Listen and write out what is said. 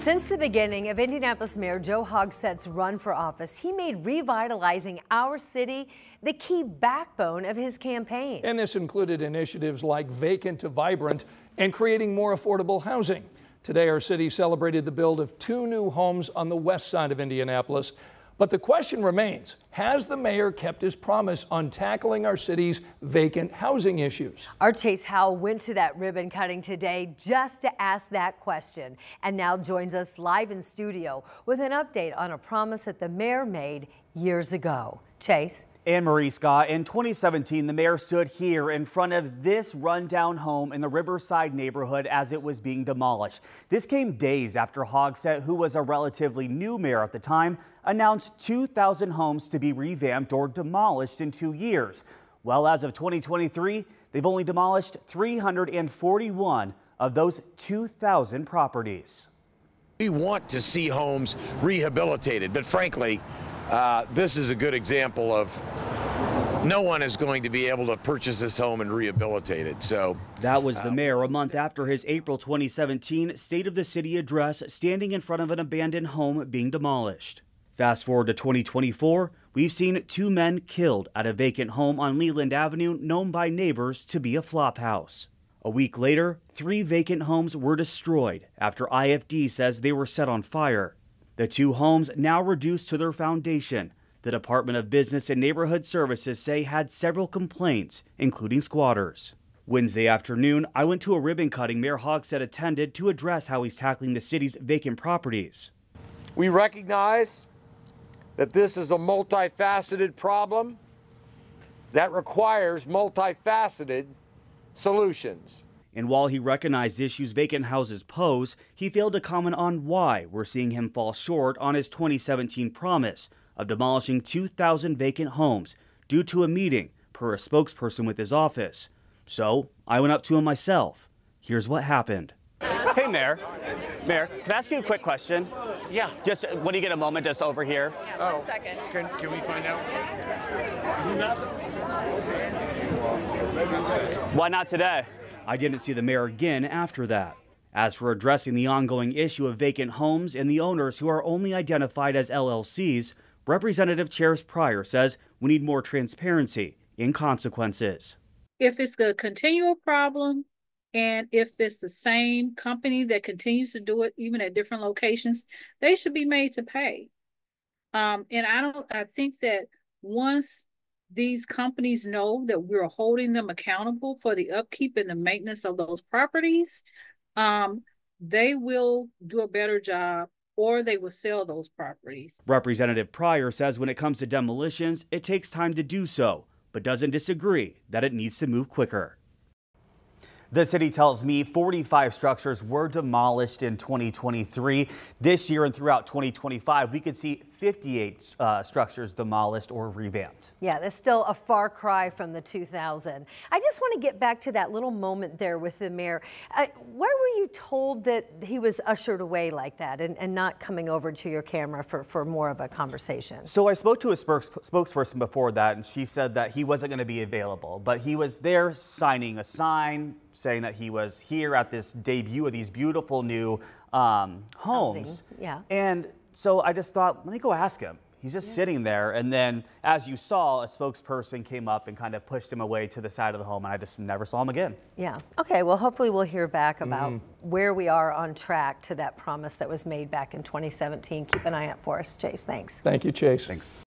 Since the beginning of Indianapolis Mayor Joe Hogsett's run for office, he made revitalizing our city the key backbone of his campaign. And this included initiatives like Vacant to Vibrant and creating more affordable housing. Today, our city celebrated the build of 2 new homes on the west side of Indianapolis. But the question remains, has the mayor kept his promise on tackling our city's vacant housing issues? Our Chase Howell went to that ribbon cutting today just to ask that question, and now joins us live in studio with an update on a promise that the mayor made years ago. Chase? Anne-Marie, Scott, in 2017, the mayor stood here in front of this rundown home in the Riverside neighborhood as it was being demolished. This came days after Hogsett, who was a relatively new mayor at the time, announced 2,000 homes to be revamped or demolished in 2 years. Well, as of 2023, they've only demolished 341 of those 2,000 properties. We want to see homes rehabilitated, but frankly, this is a good example of no one is going to be able to purchase this home and rehabilitate it. So that was the mayor a month after his April 2017 State of the City address, standing in front of an abandoned home being demolished. Fast forward to 2024, we've seen 2 men killed at a vacant home on Leland Avenue known by neighbors to be a flop house. A week later, 3 vacant homes were destroyed after IFD says they were set on fire. The 2 homes now reduced to their foundation. The Department of Business and Neighborhood Services say had several complaints, including squatters. Wednesday afternoon, I went to a ribbon cutting Mayor Hogsett attended to address how he's tackling the city's vacant properties. We recognize that this is a multifaceted problem that requires multifaceted solutions. And while he recognized issues vacant houses pose, he failed to comment on why we're seeing him fall short on his 2017 promise of demolishing 2,000 vacant homes due to a meeting, per a spokesperson with his office. So I went up to him myself. Here's what happened. Hey, Mayor. Mayor, can I ask you a quick question? Yeah. Just when you get a moment, just over here. Yeah, 1 second. Can we find out? Why not today? I didn't see the mayor again after that. As for addressing the ongoing issue of vacant homes and the owners who are only identified as LLCs, Representative Chairs Pryor says we need more transparency in consequences. If it's a continual problem and if it's the same company that continues to do it, even at different locations, they should be made to pay. And I think that once these companies know that we're holding them accountable for the upkeep and the maintenance of those properties, they will do a better job, or they will sell those properties. Representative Pryor says when it comes to demolitions, it takes time to do so, but doesn't disagree that it needs to move quicker. The city tells me 45 structures were demolished in 2023. This year and throughout 2025, we could see 58 structures demolished or revamped. Yeah, that's still a far cry from the 2,000. I just want to get back to that little moment there with the mayor. Why were you told that he was ushered away like that and not coming over to your camera for more of a conversation? So I spoke to a spokesperson before that, and she said that he wasn't going to be available, but he was there signing a sign saying that he was here at this debut of these beautiful new homes. Housing, yeah. And so I just thought, let me go ask him. He's just sitting there. And then, as you saw, a spokesperson came up and kind of pushed him away to the side of the home, and I just never saw him again. Yeah. Okay. Well, hopefully we'll hear back about where we are on track to that promise that was made back in 2017. Keep an eye out for us, Chase. Thanks. Thank you, Chase. Thanks.